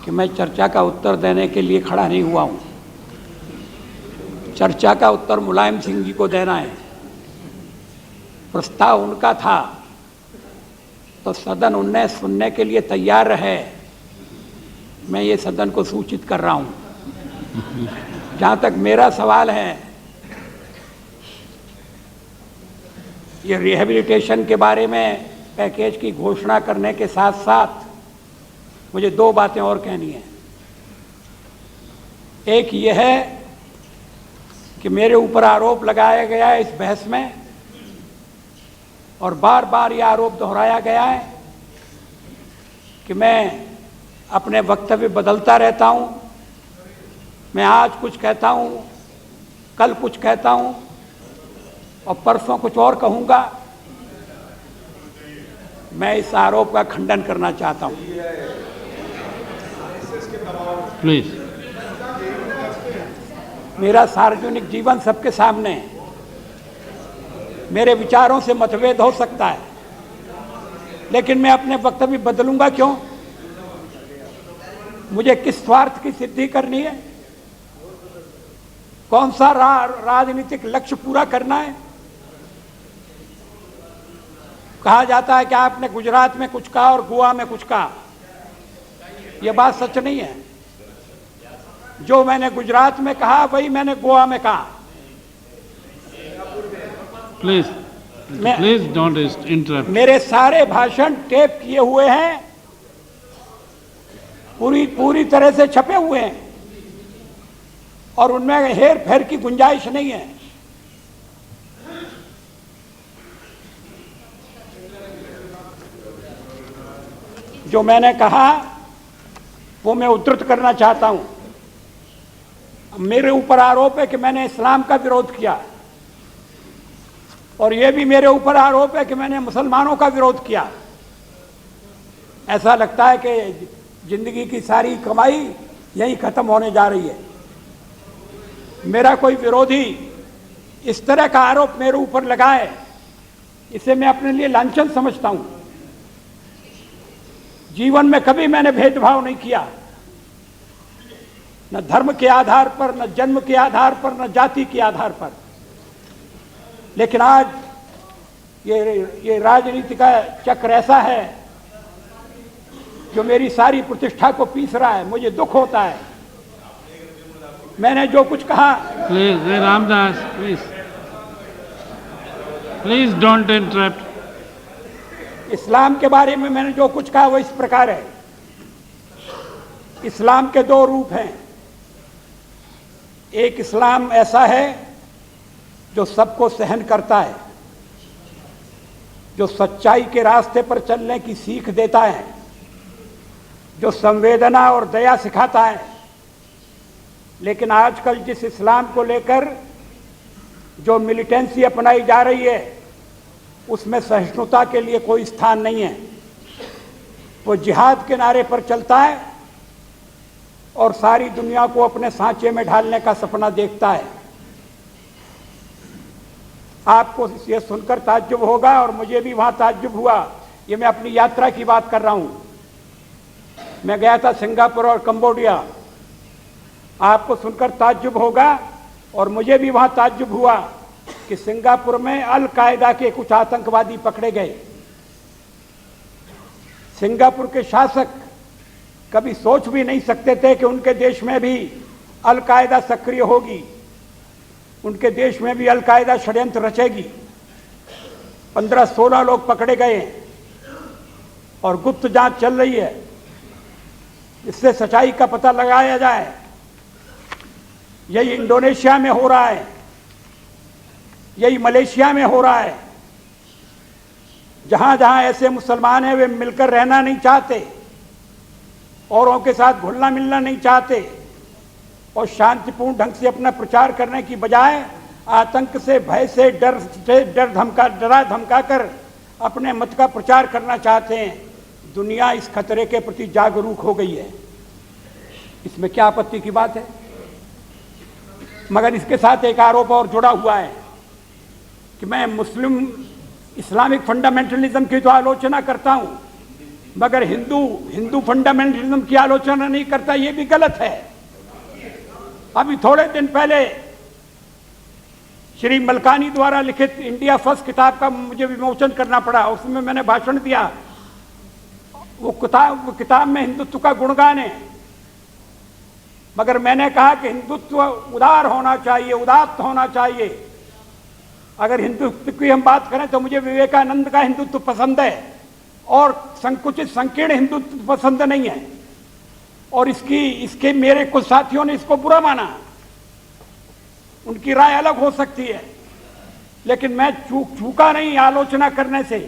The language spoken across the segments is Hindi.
कि मैं चर्चा का उत्तर देने के लिए खड़ा नहीं हुआ हूँ। चर्चा का उत्तर मुलायम सिंह जी को देना है। प्रस्ताव उनका था तो सदन उन्हें सुनने के लिए तैयार रहे। मैं ये सदन को सूचित कर रहा हूँ। जहाँ तक मेरा सवाल है, ये रिहेबिलिटेशन के बारे में पैकेज की घोषणा करने के साथ साथ मुझे दो बातें और कहनी है। एक ये है कि मेरे ऊपर आरोप लगाया गया है इस बहस में, और बार बार ये आरोप दोहराया गया है कि मैं अपने वक्तव्य बदलता रहता हूँ। मैं आज कुछ कहता हूँ, कल कुछ कहता हूँ और परसों कुछ और कहूँगा। मैं इस आरोप का खंडन करना चाहता हूँ। प्लीज। मेरा सार्वजनिक जीवन सबके सामने है। मेरे विचारों से मतभेद हो सकता है, लेकिन मैं अपने वक्तव्य बदलूंगा क्यों? मुझे किस स्वार्थ की सिद्धि करनी है? कौन सा राजनीतिक लक्ष्य पूरा करना है? कहा जाता है कि आपने गुजरात में कुछ कहा और गोवा में कुछ कहा। यह बात सच नहीं है। जो मैंने गुजरात में कहा वही मैंने गोवा में कहा। Please don't interrupt. मेरे सारे भाषण टेप किए हुए हैं, पूरी तरह से छपे हुए हैं और उनमें हेर फेर की गुंजाइश नहीं है। जो मैंने कहा वो मैं उद्धृत करना चाहता हूं। मेरे ऊपर आरोप है कि मैंने इस्लाम का विरोध किया, और यह भी मेरे ऊपर आरोप है कि मैंने मुसलमानों का विरोध किया। ऐसा लगता है कि जिंदगी की सारी कमाई यही खत्म होने जा रही है। मेरा कोई विरोधी इस तरह का आरोप मेरे ऊपर लगाए, इसे मैं अपने लिए लांछन समझता हूं। जीवन में कभी मैंने भेदभाव नहीं किया, न धर्म के आधार पर, न जन्म के आधार पर, न जाति के आधार पर। लेकिन आज ये राजनीति का चक्र ऐसा है जो मेरी सारी प्रतिष्ठा को पीस रहा है। मुझे दुख होता है। मैंने जो कुछ कहा। Please Ramdas, please don't interrupt. इस्लाम के बारे में मैंने जो कुछ कहा वो इस प्रकार है। इस्लाम के दो रूप हैं। एक इस्लाम ऐसा है जो सबको सहन करता है, जो सच्चाई के रास्ते पर चलने की सीख देता है, जो संवेदना और दया सिखाता है। लेकिन आजकल जिस इस्लाम को लेकर जो मिलिटेंसी अपनाई जा रही है, उसमें सहिष्णुता के लिए कोई स्थान नहीं है। वो जिहाद के नारे पर चलता है और सारी दुनिया को अपने सांचे में ढालने का सपना देखता है। आपको ये सुनकर ताज्जुब होगा, और मुझे भी वहां ताज्जुब हुआ। ये मैं अपनी यात्रा की बात कर रहा हूं। मैं गया था सिंगापुर और कंबोडिया। आपको सुनकर ताज्जुब होगा, और मुझे भी वहां ताज्जुब हुआ कि सिंगापुर में अल कायदा के कुछ आतंकवादी पकड़े गए। सिंगापुर के शासक कभी सोच भी नहीं सकते थे कि उनके देश में भी अल कायदा सक्रिय होगी, उनके देश में भी अल कायदा षड्यंत्र रचेगी। 15-16 लोग पकड़े गए और गुप्त जांच चल रही है। इससे सच्चाई का पता लगाया जाए। यही इंडोनेशिया में हो रहा है, यही मलेशिया में हो रहा है। जहां जहां ऐसे मुसलमान हैं वे मिलकर रहना नहीं चाहते, औरों के साथ घुलना मिलना नहीं चाहते, और शांतिपूर्ण ढंग से अपना प्रचार करने की बजाय आतंक से, भय से, डरा धमका कर अपने मत का प्रचार करना चाहते हैं। दुनिया इस खतरे के प्रति जागरूक हो गई है। इसमें क्या आपत्ति की बात है? मगर इसके साथ एक आरोप और जुड़ा हुआ है कि मैं मुस्लिम इस्लामिक फंडामेंटलिज्म की तो आलोचना करता हूं, मगर हिंदू फंडामेंटलिज्म की आलोचना नहीं करता, ये भी गलत है। अभी थोड़े दिन पहले श्री मलकानी द्वारा लिखित इंडिया फर्स्ट किताब का मुझे विमोचन करना पड़ा, उसमें मैंने भाषण दिया। वो किताब में हिंदुत्व का गुणगान है, मगर मैंने कहा कि हिंदुत्व उदार होना चाहिए, उदात्त होना चाहिए। अगर हिंदुत्व की हम बात करें तो मुझे विवेकानंद का हिंदुत्व पसंद है और संकुचित संकीर्ण हिंदुत्व पसंद नहीं है। और इसके मेरे कुछ साथियों ने इसको बुरा माना, उनकी राय अलग हो सकती है, लेकिन मैं चूका नहीं आलोचना करने से।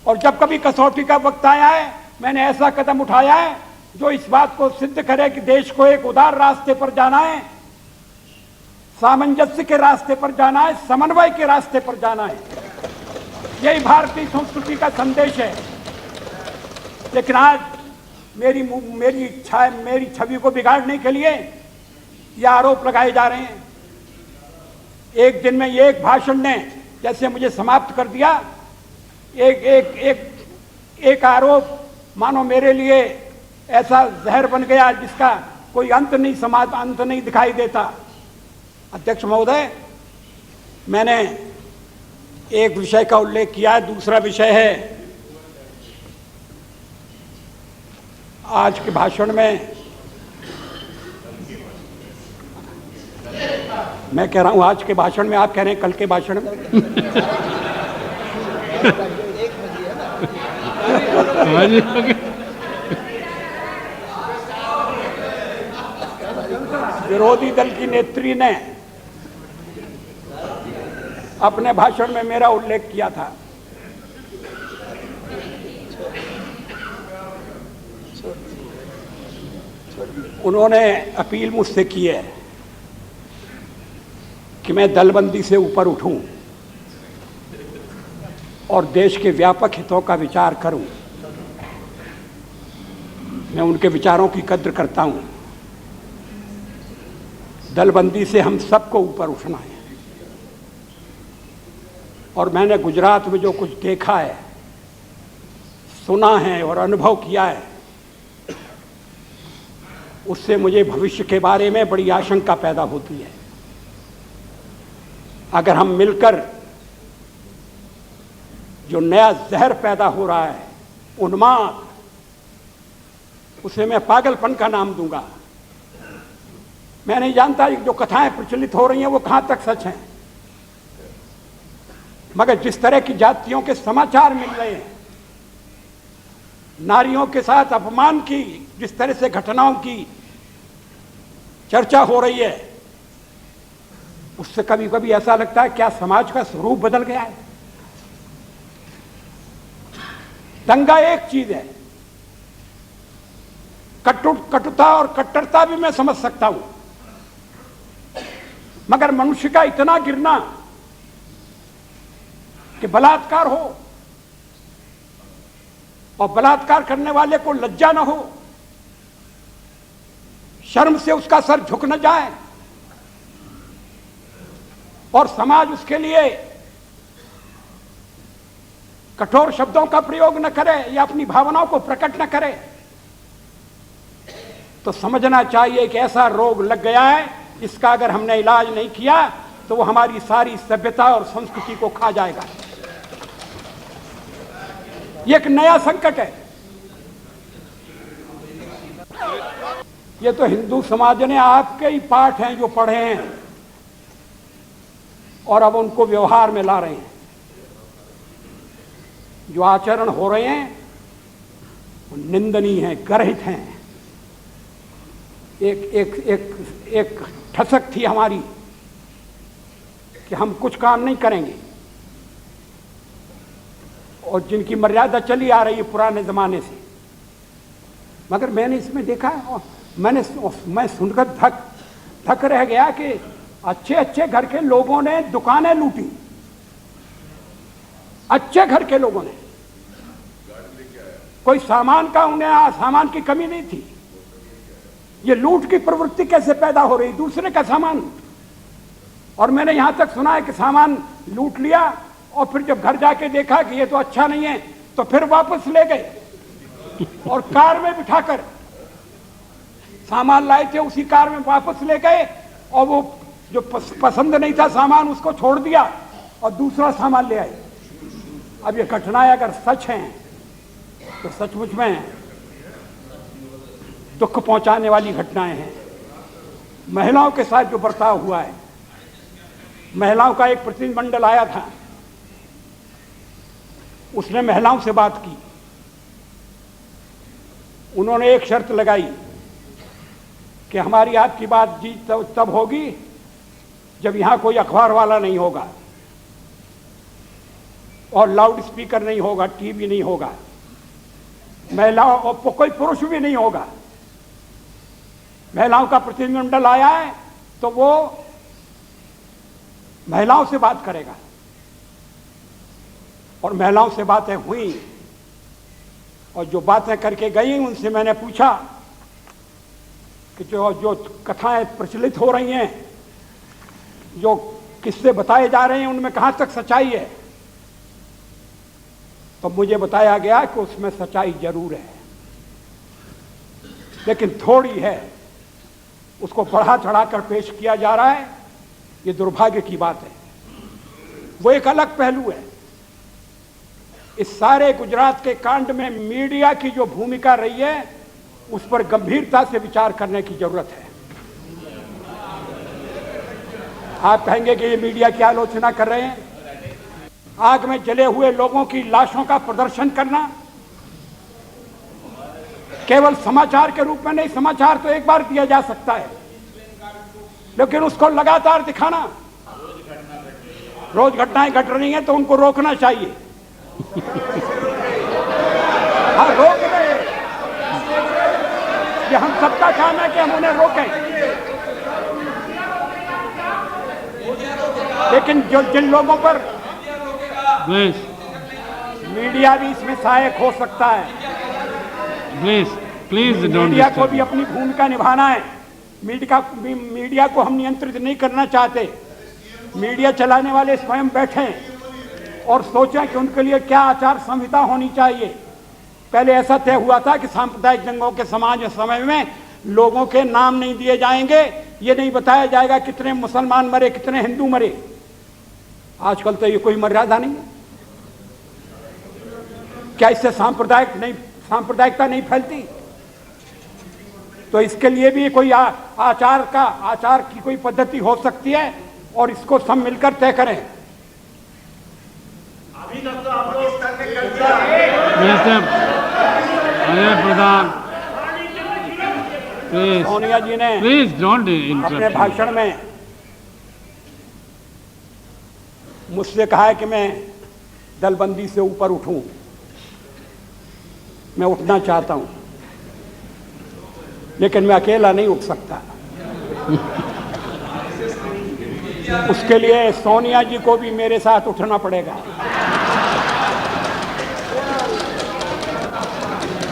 और जब कभी कसौटी का वक्त आया है, मैंने ऐसा कदम उठाया है जो इस बात को सिद्ध करे कि देश को एक उदार रास्ते पर जाना है, सामंजस्य के रास्ते पर जाना है, समन्वय के रास्ते पर जाना है। यही भारतीय संस्कृति का संदेश है। लेकिन आज मेरी छवि को बिगाड़ने के लिए ये आरोप लगाए जा रहे हैं। एक दिन में एक भाषण ने जैसे मुझे समाप्त कर दिया। एक आरोप मानो मेरे लिए ऐसा जहर बन गया जिसका कोई अंत नहीं दिखाई देता। अध्यक्ष महोदय, मैंने एक विषय का उल्लेख किया है, दूसरा विषय है आज के भाषण में मैं कह रहा हूं, आज के भाषण में आप कह रहे हैं कल के भाषण में विरोधी दल की नेत्री ने अपने भाषण में मेरा उल्लेख किया था। उन्होंने अपील मुझसे की है कि मैं दलबंदी से ऊपर उठूं और देश के व्यापक हितों का विचार करूं। मैं उनके विचारों की कद्र करता हूं। दलबंदी से हम सबको ऊपर उठना है। और मैंने गुजरात में जो कुछ देखा है, सुना है और अनुभव किया है, उससे मुझे भविष्य के बारे में बड़ी आशंका पैदा होती है। अगर हम मिलकर जो नया जहर पैदा हो रहा है, उन्माद, उसे मैं पागलपन का नाम दूंगा। मैं नहीं जानता जो कथाएं प्रचलित हो रही हैं वो कहां तक सच हैं, मगर जिस तरह की जातियों के समाचार मिल रहे हैं, नारियों के साथ अपमान की जिस तरह से घटनाओं की चर्चा हो रही है, उससे कभी कभी ऐसा लगता है क्या समाज का स्वरूप बदल गया है। दंगा एक चीज है, कटुता और कट्टरता भी मैं समझ सकता हूं, मगर मनुष्य का इतना गिरना कि बलात्कार हो और बलात्कार करने वाले को लज्जा न हो, शर्म से उसका सर झुक न जाए और समाज उसके लिए कठोर शब्दों का प्रयोग न करे या अपनी भावनाओं को प्रकट न करे, तो समझना चाहिए कि ऐसा रोग लग गया है, इसका अगर हमने इलाज नहीं किया तो वो हमारी सारी सभ्यता और संस्कृति को खा जाएगा। ये एक नया संकट है। ये तो हिंदू समाज ने आपके ही पाठ हैं जो पढ़े हैं और अब उनको व्यवहार में ला रहे हैं। जो आचरण हो रहे हैं वो निंदनीय हैं, गर्हित हैं। एक ठसक थी हमारी कि हम कुछ काम नहीं करेंगे, और जिनकी मर्यादा चली आ रही है पुराने जमाने से, मगर मैंने इसमें देखा और मैं सुनकर थक रह गया कि अच्छे अच्छे घर के लोगों ने दुकानें लूटी। अच्छे घर के लोगों ने, कोई सामान की कमी नहीं थी। ये लूट की प्रवृत्ति कैसे पैदा हो रही, दूसरे का सामान। और मैंने यहां तक सुना है कि सामान लूट लिया और फिर जब घर जाके देखा कि ये तो अच्छा नहीं है तो फिर वापस ले गए। और कार में बिठाकर सामान लाए थे, उसी कार में वापस ले गए और वो जो पसंद नहीं था सामान उसको छोड़ दिया और दूसरा सामान ले आए। अब ये घटनाएं अगर सच हैं तो सचमुच में दुख पहुंचाने वाली घटनाएं हैं। महिलाओं के साथ जो बर्ताव हुआ है, महिलाओं का एक प्रतिनिधिमंडल आया था, उसने महिलाओं से बात की। उन्होंने एक शर्त लगाई कि हमारी आपकी बात जीत तब होगी जब यहां कोई अखबार वाला नहीं होगा और लाउड स्पीकर नहीं होगा, टीवी नहीं होगा, महिलाओं और कोई पुरुष भी नहीं होगा। महिलाओं का प्रतिनिधिमंडल आया है तो वो महिलाओं से बात करेगा। और महिलाओं से बातें हुई और जो बातें करके गई उनसे मैंने पूछा कि जो कथाएं प्रचलित हो रही हैं, जो किस्से बताए जा रहे हैं, उनमें कहां तक सच्चाई है। तो मुझे बताया गया कि उसमें सच्चाई जरूर है, लेकिन थोड़ी है, उसको बढ़ा चढ़ाकर पेश किया जा रहा है। ये दुर्भाग्य की बात है। वो एक अलग पहलू है। इस सारे गुजरात के कांड में मीडिया की जो भूमिका रही है उस पर गंभीरता से विचार करने की जरूरत है। आप कहेंगे कि ये मीडिया की आलोचना कर रहे हैं। आग में जले हुए लोगों की लाशों का प्रदर्शन करना केवल समाचार के रूप में नहीं, समाचार तो एक बार दिया जा सकता है, लेकिन उसको लगातार दिखाना, रोज घटनाएं घट रही हैं तो उनको रोकना चाहिए। हाँ, रोक रहे हैं, ये हम सबका काम है कि हम उन्हें रोकें। लेकिन जिन लोगों पर मीडिया भी इसमें सहायक हो सकता है, प्लीज मीडिया को भी अपनी भूमिका निभाना है। मीडिया को हम नियंत्रित नहीं करना चाहते। मीडिया चलाने वाले स्वयं बैठें और सोचें कि उनके लिए क्या आचार संहिता होनी चाहिए। पहले ऐसा तय हुआ था कि सांप्रदायिक दंगों के समय में लोगों के नाम नहीं दिए जाएंगे, ये नहीं बताया जाएगा कितने मुसलमान मरे, कितने हिंदू मरे। आजकल तो ये कोई मर्यादा नहीं है। क्या इससे सांप्रदायिकता नहीं फैलती? तो इसके लिए भी कोई आचार की कोई पद्धति हो सकती है और इसको सब मिलकर तय करें। अभी तक तो आप लोग प्रधान, सोनिया जी ने अपने भाषण में मुझसे कहा है कि मैं दलबंदी से ऊपर उठूं। मैं उठना चाहता हूं, लेकिन मैं अकेला नहीं उठ सकता। उसके लिए सोनिया जी को भी मेरे साथ उठना पड़ेगा।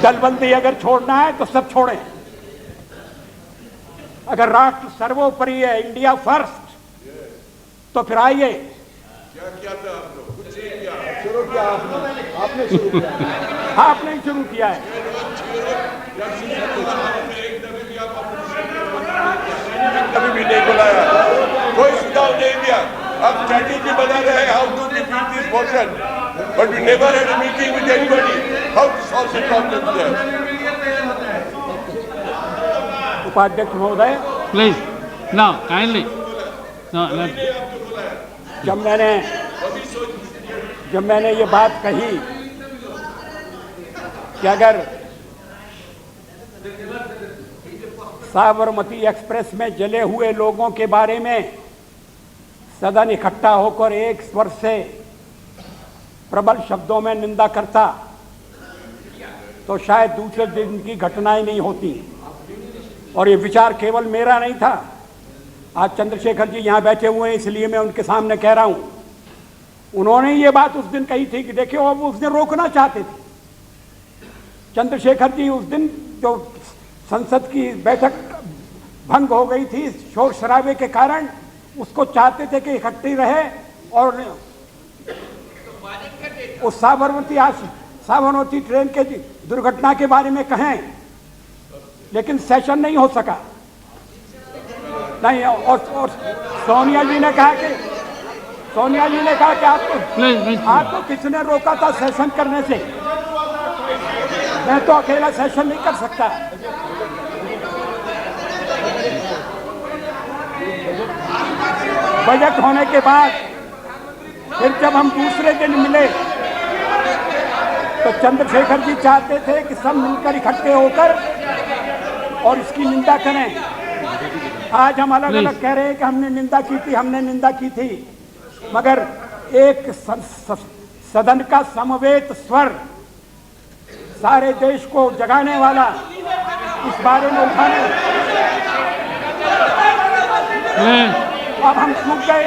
दलबंदी अगर छोड़ना है तो सब छोड़ें। अगर राष्ट्र सर्वोपरि है, इंडिया फर्स्ट, तो फिर आइए। क्या किया था आप लोग? कुछ नहीं किया। शुरू किया आपने शुरू किया। हाँ, आपने ही शुरू किया है। कभी भी नहीं बुलाया, कोई सुझाव नहीं दिया। अब स्ट्रैटेजी बना रहे हैं how to defeat this motion, but we never had a meeting with anybody how to solve the problem there. उपाध्यक्ष महोदय, प्लीज नाउ काइंडली जब मैंने ये बात कही कि अगर साबरमती एक्सप्रेस में जले हुए लोगों के बारे में सदन इकट्ठा होकर एक स्वर से प्रबल शब्दों में निंदा करता तो शायद दूसरे दिन की घटनाएं नहीं होती। और ये विचार केवल मेरा नहीं था। आज चंद्रशेखर जी यहाँ बैठे हुए हैं, इसलिए मैं उनके सामने कह रहा हूँ। उन्होंने ये बात उस दिन कही थी कि देखिए, वो उस दिन रोकना चाहते थे। चंद्रशेखर जी उस दिन जो संसद की बैठक भंग हो गई थी शोर शराबे के कारण, उसको चाहते थे कि इकट्ठी रहे और उस साबरमती साबरमती ट्रेन के दुर्घटना के बारे में कहें, लेकिन सेशन नहीं हो सका। नहीं, और सोनिया जी ने कहा कि आपको किसने रोका था सेशन करने से? मैं तो अकेला सेशन नहीं कर सकता। बजट होने के बाद फिर जब हम दूसरे दिन मिले तो चंद्रशेखर जी चाहते थे कि सब मिलकर इकट्ठे होकर और इसकी निंदा करें। आज हम अलग अलग कह रहे हैं कि हमने निंदा की थी, मगर एक सदन का समवेत स्वर सारे देश को जगाने वाला इस बारे में उठाने, अब हम चूक गए।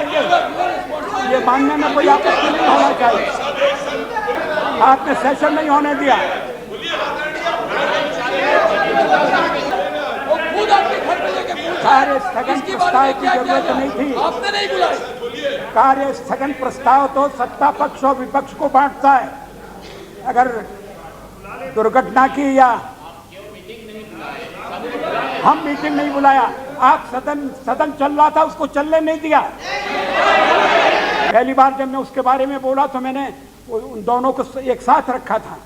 ये मानने में कोई आपत्ति नहीं होना चाहिए। आपने सेशन नहीं होने दिया। कार्य स्थगन प्रस्ताव की जरूरत नहीं थी। आपने नहीं बुलाई। कार्य स्थगन प्रस्ताव तो सत्ता पक्ष और विपक्ष को बांटता है। अगर दुर्घटना की या हम मीटिंग नहीं बुलाया, आप सदन चल रहा था उसको चलने नहीं दिया। पहली बार जब मैं उसके बारे में बोला तो मैंने उन दोनों को एक साथ रखा था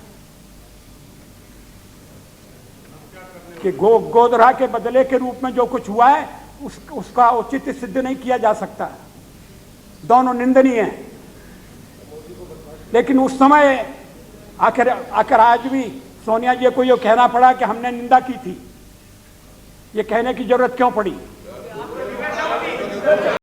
कि गोधरा के बदले के रूप में जो कुछ हुआ है उसका औचित्य सिद्ध नहीं किया जा सकता। दोनों निंदनीय हैं, लेकिन उस समय आखिर आज भी सोनिया जी को ये कहना पड़ा कि हमने निंदा की थी। ये कहने की जरूरत क्यों पड़ी?